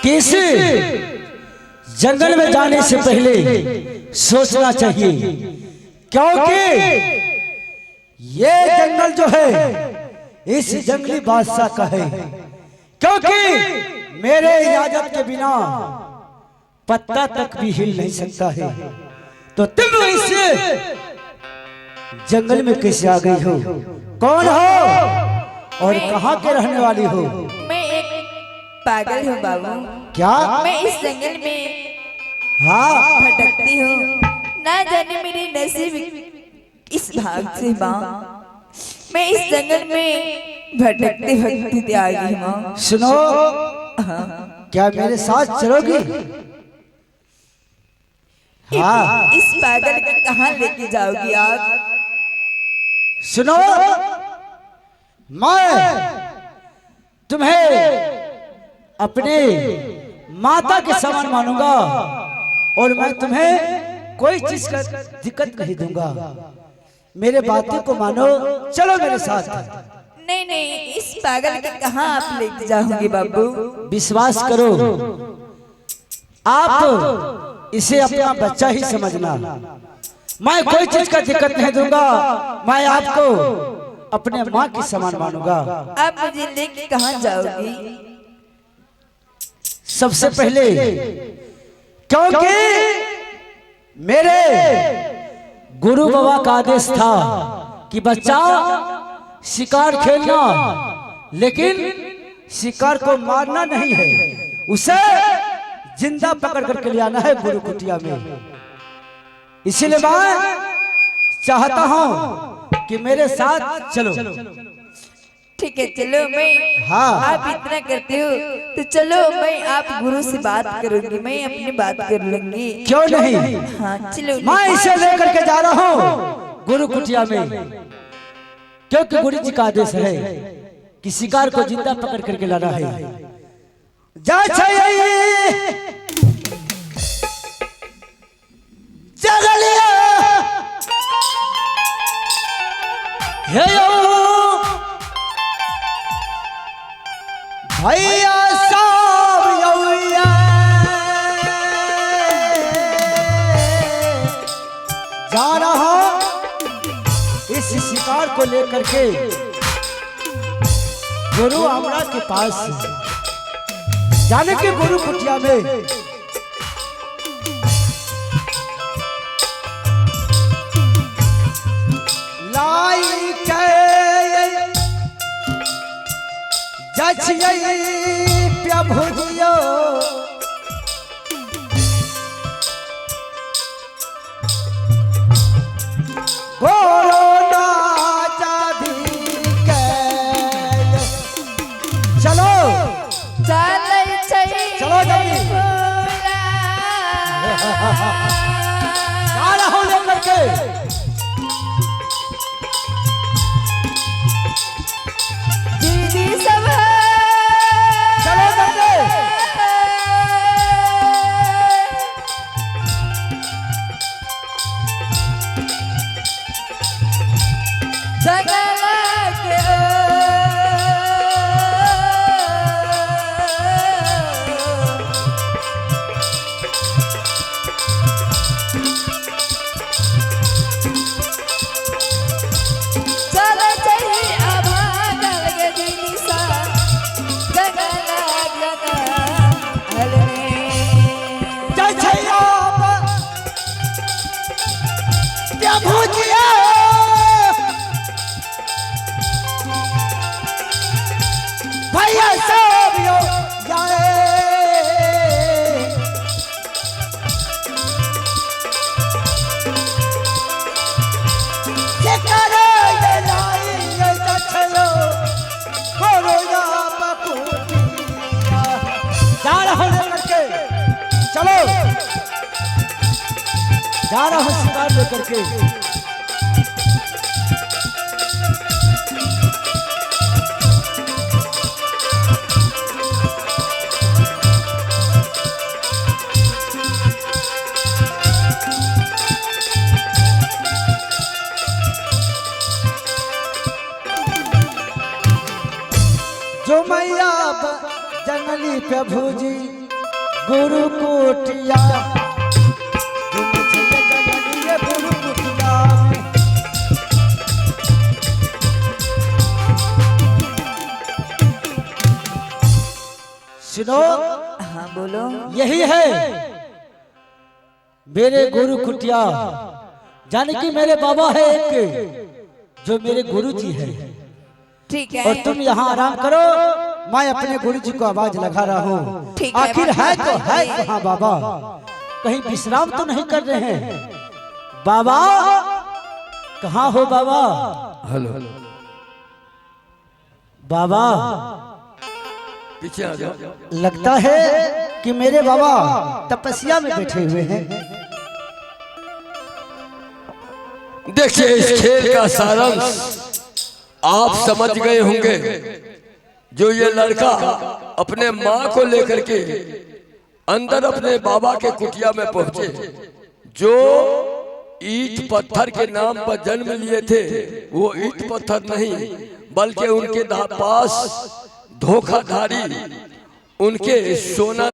कि इस जंगल में जाने से पहले सोचना चाहिए, क्योंकि ये जंगल जो है इस जंगली बादशाह का है। क्योंकि मेरे इजाजत के बिना पत्ता तक भी हिल नहीं सकता है। तो तुम इस जंगल में कैसे आ गई हो? कौन हो और कहाँ के रहने वाली हो? मैं एक पागल हूँ बाबू। क्या? मैं इस जंगल में हाँ भटकती हूँ, ना जाने मेरी नसीब इस भाग से माँ। मैं इस जंगल में भटकते भटकते आ गई माँ। सुनो, क्या मेरे साथ चलोगी? हाँ। इस पागल को कहाँ लेके जाओगी आप? सुनो, मैं तुम्हें अपने माता के समान मानूंगा और मैं तुम्हें कोई चीज का दिक्कत नहीं दूंगा। मेरे बातों को मानो, चलो मेरे साथ। नहीं नहीं, इस पागल को कहाँ आप लेके जाओगे बाबू? विश्वास करो, आप इसे अपना बच्चा ही समझना। मैं कोई चीज का दिक्कत नहीं दूंगा। मैं आपको अपने माँ की समान मानूंगा। आप मुझे लेके कहाँ जाओगी? सबसे पहले क्योंकि मेरे गुरु बाबा का आदेश था कि बच्चा शिकार खेलना, लेकिन शिकार को मारना नहीं है, उसे जिंदा पकड़ करके ले आना है गुरु कुटिया में। इसीलिए मैं चाहता हूं कि मेरे साथ चलो। ठीक है चलो। मैं हाँ। आप इतना करते हो तो चलो, मैं आप गुरु से बात करूंगी, मैं अपनी बात कर लूंगी। क्यों नहीं? हाँ चलो। मैं इसे लेकर के जा रहा हूँ गुरु कुटिया में, क्योंकि गुरु जी का आदेश है कि शिकार को जिंदा पकड़ करके लाना है। जा जगलिया भैया सब यौया जा रहा इस शिकार को लेकर के गुरु आमड़ा के पास जाने के गुरु कुटिया में। लाई के प्रभुजियो गोरो चलो चलो जल्दी जा रहा हूं लेकर के। दीदी सब चलो जल्दी। भैया सब यो जा रहा हूं लेकर के। चलो जा रहा हूं शिकार लेकर के। जो मैया जंगली प्रभु जी गुरु कुटिया गुरु कुटिया सुनो, हाँ बोलो। यही है मेरे गुरु कुटिया, जाने कि मेरे बाबा है एक जो मेरे गुरु जी है। ठीक है। और तुम यहाँ आराम करो, मैं अपने गुरु जी को आवाज लगा रहा हूँ। आखिर है तो है कहाँ बाबा, कहीं विश्राम तो नहीं कर रहे हैं? बाबा कहाँ हो बाबा? हेलो बाबा पीछे आ जाओ। लगता है कि मेरे बाबा तपस्या में बैठे हुए हैं। देखिए इस खेल का सारांश आप समझ गए होंगे। जो ये लड़का अपने माँ को लेकर के अंदर अपने बाबा के कुटिया में पहुंचे, जो ईंट पत्थर के नाम पर जन्म लिए थे, वो ईंट पत्थर नहीं बल्कि उनके पास धोखाधारी उनके सोना